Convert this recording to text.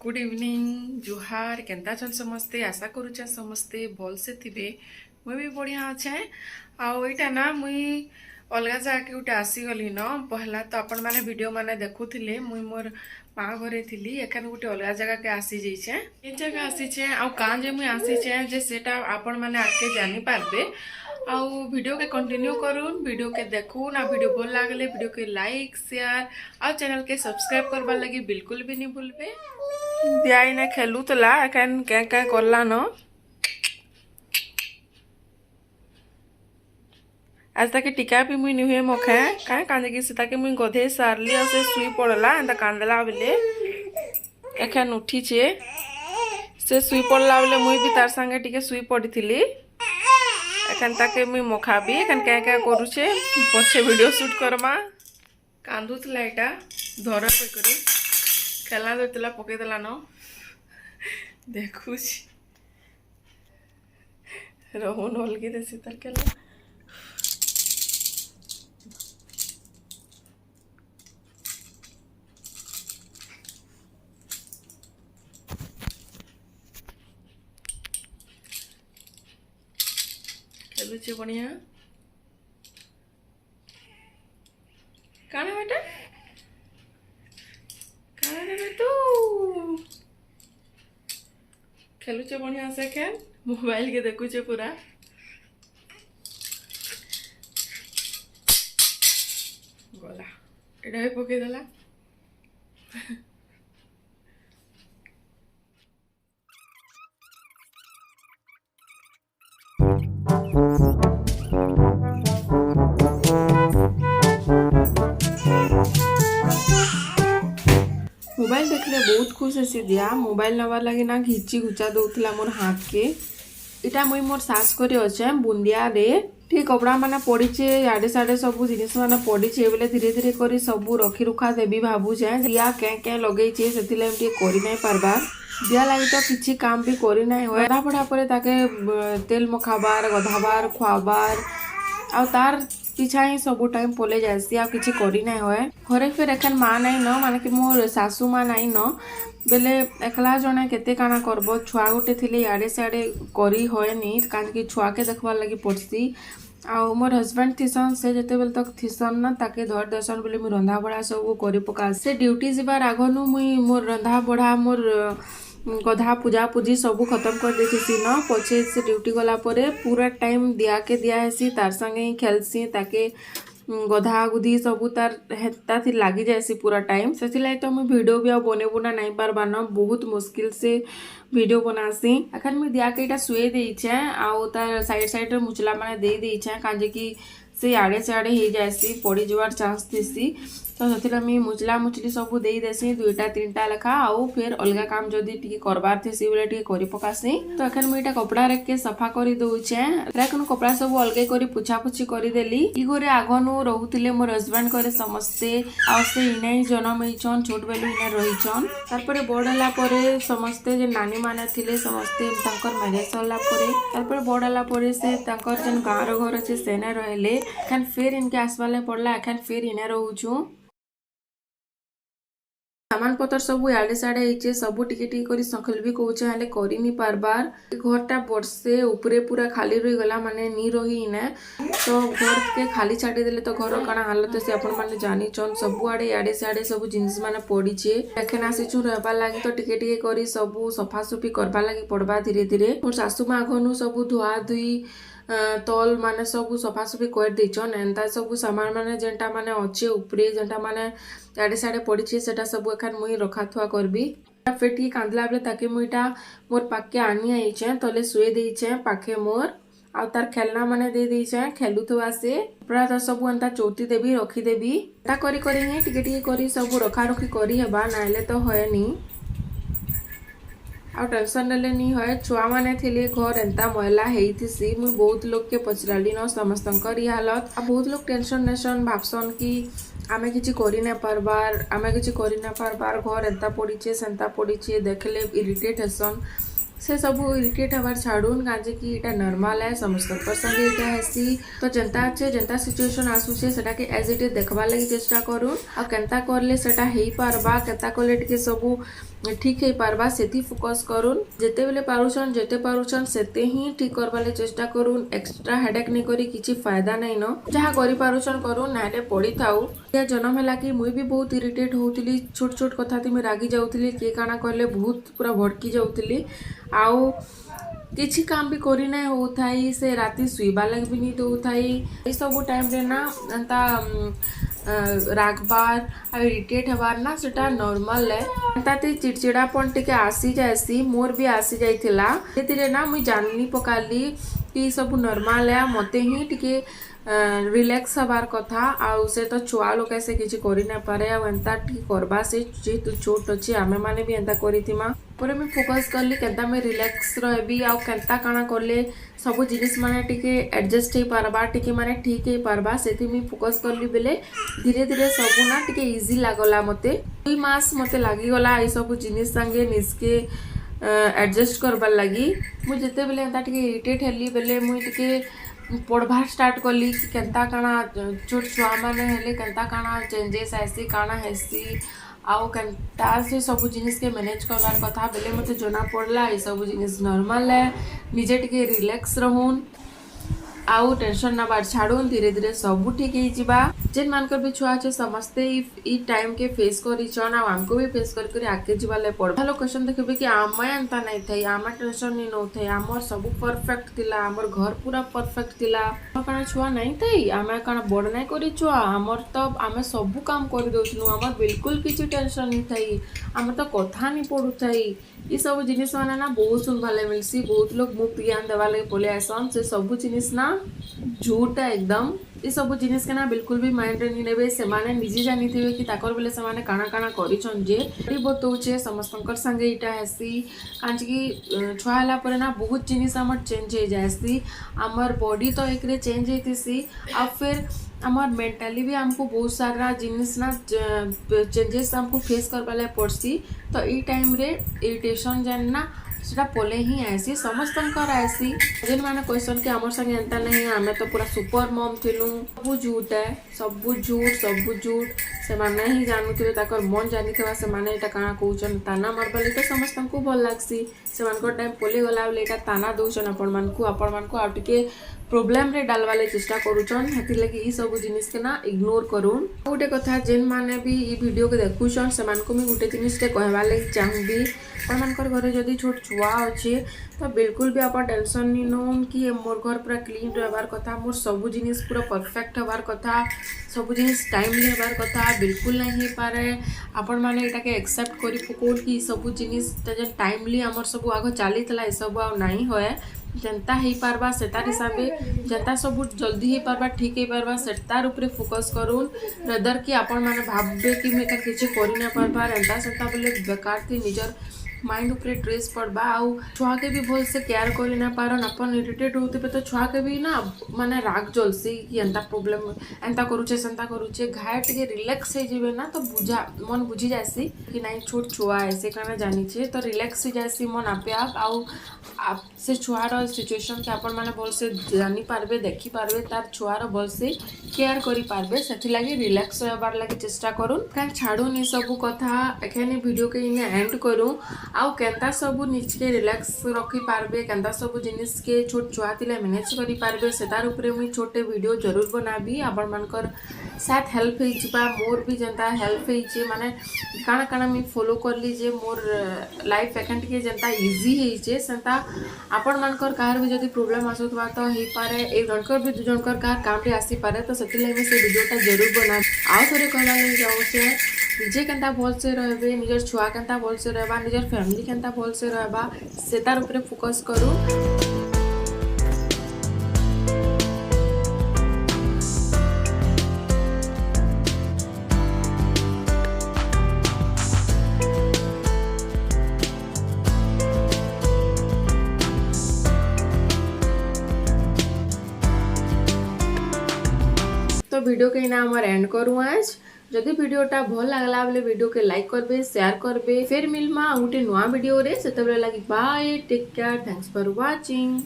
Good evening जुहार केन्ता छन समस्ते आशा करूछे समस्ते भल से थिबे मुई भी बढ़िया अच्छे आउ एटा ना मुई अलग जगह के गोटे आसीगली न पहला तो आपण मैंने वीडियो माने देखुथिले मुई मोर माँ घरे थिली एखन गोटे अलग जगह के आसी जाइछे ए जगह आसीछे आउ कां जे मुई आसीछे जे सेटा आपण माने आके जानि पारबे आउ वीडियो के कंटिन्यू करूँ वीडियो के देखून आ वीडियो भल लागले वीडियो के लाइक शेयर और चैनल के सब्सक्राइब करबा लगी बिल्कुल भी नहीं भूलबे दियाई ने खेलुतला एखन क्या क्या करला न आज तक टीका भी मुई नुहे मखे कहीं कांदे कि से ताके मुई गधे सारली और से सुई पड़ला एंता कांदला बेले एखन उठी छे से सुई पड़ला बेले मुई भी तार संगे टिके सुई पड़ीथिली एखन ताके मुई मखाबी एखन क्या क्या करूछे पछे वीडियो शूट करमा कांदुतला एटा धरा पे करी खेलना देला पकई देला न देखुछ रोहन अलगी देसी तार खेला खेलुचे बढ़िया काना बेटा काना रे तू खेलुचे बढ़िया से खेल मोबाइल के देखुचे पूरा गला एटा भी पकई देला मोबाइल देखले बहुत खुश है दिया मोबाइल नवार लगे ना घिची घुचा दौला मोर हाथ के इटा मुई मोर सास करे अच्छे बुंदिया रे ठीक कपड़ा माने पड़ीचे याडे साडे सब जिनिस माने पड़ीचे बोले धीरे धीरे करी सब रखी रुखा देवी भाबुचे दिया क्या लगेचे सेथिले एमटी करि नै पारबार दिया लगी तो किसी काम भी करि नै होय गधा पढ़ा परे ताके तेल मखाबार गधाबार खुआबार आ तार पीछा ही सब टाइम पले जासी आ किसी करि नै होय घरे फिर एखन माँ नाई न माने कि मोर सासू माँ नाई न बेले एकला जने केते काना करबो छुआ गोटे थिले याडे साडे करी होयनी काहे छुआ के देखबार लगी पड़सी आ मोर हस्बैंड थिसन से जते बेल तक थिसन ना ताके धर दसन बोले मुई रंधा बढ़ा सब करि पका से ड्यूटी जीवार आगनु मुई मोर रंधा बढ़ा मोर गधा पूजा पूजी सब खत्म कर देती न पछे से ड्यूटी गला परे पूरा टाइम दिया के दिया हेसी तार संगे ही खेलसी ताके गधा गुधी सब तार हेता थी लगी जाएसी पूरा टाइम से तो मुझे वीडियो भी बने बुना नहीं पारबा न बहुत मुश्किल से वीडियो बनासी अखन मुझे दिया के शुए देछे आउ तार साइड साइड मुचला माने दे देछे काजे कि से आड़े से आड़े हो जाएसी पड़ी जवार चांस थी तो से मुचला मुचली सब दे देसी दुईटा तीनटा लेखा आउ फिर अलग काम जदि टी करबार थी बोले टी करि पकासी तो एखन मुझे कपड़ा रख के सफा कर दौचे एखन कपड़ा सब अलग कर पुछा पुछी करदेली ई घरे आगनु रोहुतिले मोर हस्बैंड करे समस्ते आ से इना ही जन्म होइछन छोट बेलु इना रहिछन तारपरे बड़ होला परे समस्ते जे नानी माने थिले समस्ते तांकर मैरिज होला परे तारपरे बड़ होला परे से तांकर जन गाँव घर अच्छे सेने रहले एखन फिर इनके आसवाले पड़ला एखन फिर इना रहूछु सामान पतर सब याडे साडे होइचे सब टिके टिके करी संखल भी कहूचे हेले करि नि पारबार घरटा वर्षे ऊपरे पूरा खाली रही गला माने नी रही ने तो घर के खाली छाड़ी देले तो घर काना हालत से अपन माने जानी चन सब आडे याडे साडे सब जिनिस माने पड़ीचे एखन आसीछु रहबा लागि तो टिके टिके करी सब सफा सुफी करबा लागि पड़बा धीरे धीरे मोर सासू माँ घनु सब धुआ धुई तल माने सब सफासफी कर देछन एंता सब सामान माने जेंटा माने अच्छे ऊपरे जेंटा माने याडे साडे पड़ीचे सेटा सब एखन मुई रखा थुआ करबी फिर टी कांदला बेले ताके मुईटा मोर पाके आनी आइछे तले सुए देइछे पाखे मोर आ तार खेलना माने दे देइछे खेलुथुआ से पूरा तो सब एंता चौती देबी रखी देबी एटा करी करी ही टिके टिके करी सब रखा रखी करी हेबा नाइले तो होयनी आ टेंशन नेले नी होय छुआ माने थिले घर एंता मैला हेइथिसी मुई बहुत लोग के पचराली न समस्तंकर ई हालत आ बहुत लोग टेंशन नेशन भाबसन कि आमे किछि करि ना पारबार आमे किछि करि ना पारबार घर एंता पड़ीचे सेंता पड़ीचे देखले इरिटेट हेसन से सब इरिटेट हबार छाड़ून काजे कि एटा नॉर्मल है समस्त संगे एटा हेसी तो जनता अच्छे जनता सिचुएशन आसुचे सेटा के एज इट इज देखबा लागि चेष्टा करूँ आ केनता करले सेटा हेई पारबा केनता करले टिके सब ठीक है पारबा सेति फोकस करूँ जेते बेले पारुछन जेते पारुछन सेते ही ठीक करबाले चेष्टा करूँ एक्स्ट्रा हेडेक नहीं करी किछि फायदा नहीं न जहाँ करि पारुछन करूँ नाले पड़ी थाउ या जन्म है कि मुई भी बहुत इरिटेट होउतिली छोट छोट कथा थी मैं रागी जाउतिली के काना कहले बहुत पूरा भड़की जाउतिली आउ किछि काम भी करी नहीं होउथाई से राती सुईबा लग भी नहीं दउथाई ए सब टाइम रे ना एंता रागबार आ इरिटेट हबार ना सेटा नॉर्मल है ताते चिड़चिड़ापन टिके आसी जाएसी मोर भी आसी जाइथिला धीरे ना मुई जानी पकाली कि सब नॉर्मल है मते ही टिके रिलैक्स हबार कथा आउ से तो छुआ लोग ऐसे किसी करी ना पारे आ एंता ठीक करबा से जेहेतु छोट अच्छे आमे माने भी एंता करिथिमा परे मैं फोकस करली केंता मैं रिलैक्स रहबी आउ केंता काना करले सब जिनिस माने टिके एडजस्ट हे पारबा टिके माने ठीक हे पारबा सेति मैं फोकस करली बेले धीरे धीरे सब ना टिके इजी लागला मते 2 मास मते लागी गला ए सब जिनिस संगे निसके एडजस्ट करबार लगी मु जेते बेले एंता टिके इरिटेट हेली बेले मु टिके पढ़बार स्टार्ट कली कि केंता काना छोट छुआ माने हेले केंता काना चेंजेस आसी काना हेसी आउ केंता से सब जिनिस के मैनेज करबार कथा बेले मते जना पड़ला ए सब जिनिस नॉर्मल है निजे टिके रिलैक्स रहून आउ टेंशन ना बार छाड़ून धीरे धीरे सब ठीक ही जिबा जेन मानकर भी छुआ छे समस्ते ई टाइम के फेस करी छन आ हमको भी फेस कर कर आके जिबाले पड़ हेलो क्वेश्चन देखबे कि आमा एंता नहीं थई आमा टेंशन नहीं नो थई हमर सब परफेक्ट थिला हमर घर पूरा परफेक्ट थिला काना छुआ नहीं थई आमे काना बड़ नहीं करी छुआ हमर तो आमे सब काम कर दोछनु हमर बिल्कुल किछि टेंशन नहीं थई आमे तो कथा नहीं पड़ू थई ई सब जिनिस माने ना बहुत सुन भाले मिलसी बहुत लोग मुंह पियान देवा लगे बोले ऐसा से सब जिनिस ना झूठ है एकदम ये सब जिनिस के ना बिल्कुल भी माइंड नहीं नेबे से माने निजी जानी थे कि ताकर बेले से माने काना काना करिछन जे बतौचे समस्तंकर संगे इटा हेसी कांच की छुआ हला परे ना बहुत जिनिस हमर चेंज हो जाएसी हमर बॉडी तो एकरे चेंज होतीसी अब फिर हमार मेंटली भी हमको बहुत सारा जिनिस ना चेंजेस हमको फेस करबाले पड़सी तो ई टाइम रे इरिटेशन जेन ना सेटा पले ही आसी समस्तंकर आसी जेन माने क्वेश्चन के हमर संगे एंता नहीं हमें तो पूरा सुपर मॉम थिलु सब झूठ है सब झूठ से माने ही जानुथिबे ताकर मन जानिथिबा से माने एटा काना कहउछन ताना मारबाले तो समस्तंको भल लागसी से मानको टाइम पले गला बेले एटा ताना दउछन आपण मानको आ टिके प्रॉब्लम रे डालवाले चेष्टा करूछन हेति लगी ई सब जिनिस के ना इग्नोर करून गोटे कथा जेन माने भी ई वीडियो के देखुछन से मानको मी गोटे जिनिस ते कहबा लगी चाहबी अपन मानकर घरे जदी छोट छुआ अछि तो बिल्कुल भी आप टेंशन नहीं नोन कि मोर घर पूरा क्लीन रहबार कथा मोर सब जिनिस पूरा परफेक्ट हबार कथा सब जिनिस टाइमली हबार कथा बिल्कुल नहीं हो पारे आपण माने एटा के एक्सेप्ट करी पकोल कि सब जिनिस जे टाइमली हमर सब आगो चली थला ए सब आ नहीं होए जनता ही पारबा सेतार हिसाबे जनता सब जल्दी ही पारबा ठीक ही पारबा सेतार ऊपर फोकस करूँ रदर कि आपण माने भाबबे कि मैं किछि करि ना पारबा एंता सेता बोले बेकार थी निजर माइंड ऊपर ट्रेस पड़बा आउ छुआ के भी भल से केयर कर ना पारन अपन इरिटेट होते पे तो छुआ के भी ना माने राग जलसी कि एंता प्रॉब्लम एंता करूचे सेंता करूचे घाय टिके रिलैक्स हो जेबे ना तो बुझा मन बुझी जासी कि नहीं छोट छुआ ऐसे काना जानी छे तो रिलैक्स हो जासी मन आपे आउ आप से छुआर सिचुएशन के आपण माने भल से जानी पारबे देखि पारबे तार छुआर भल से केयर करी पारबे सेथि लागि रिलैक्स होबार लागि चेष्टा करूँ काहे छाड़ून ई सब कथा एखने वीडियो के इने एंड करूँ आउ केंता सब निजके रिलैक्स रखी पारबे केंता सब जिनिस के छोट छुआ थिले मैनेज करी पारबे सेतार ऊपर मुई छोटे वीडियो जरूर बनाबी आपण मानकर साथ हेल्प हो जिबा मोर भी जनता हेल्प हो जे माने काना काना मी फॉलो करली जे मोर लाइफ एकांट के जनता इजी हो जे सेंता आपण मानकर कार भी जदी प्रॉब्लम आसुतबा तो हे पारे एक जनकर भी दु जनकर कार काम रे आसी पारे तो सेति लागि से वीडियोटा जरूर बना आउ थोड़े कहला लागि जाउ से निजे केंता भल से रहबे निजर छुआ केंता भल से रहबा निजर फैमिली केंता भल से रहबा सेतार ऊपर फोकस करू तो वीडियो के ना हमार एंड करूँ आज जदि वीडियोटा भल लागला बेले वीडियो के लाइक करबे शेयर करबे फिर मिलमा गोटे नुआ वीडियो रे सेते बेले लागि bye take care thanks for watching.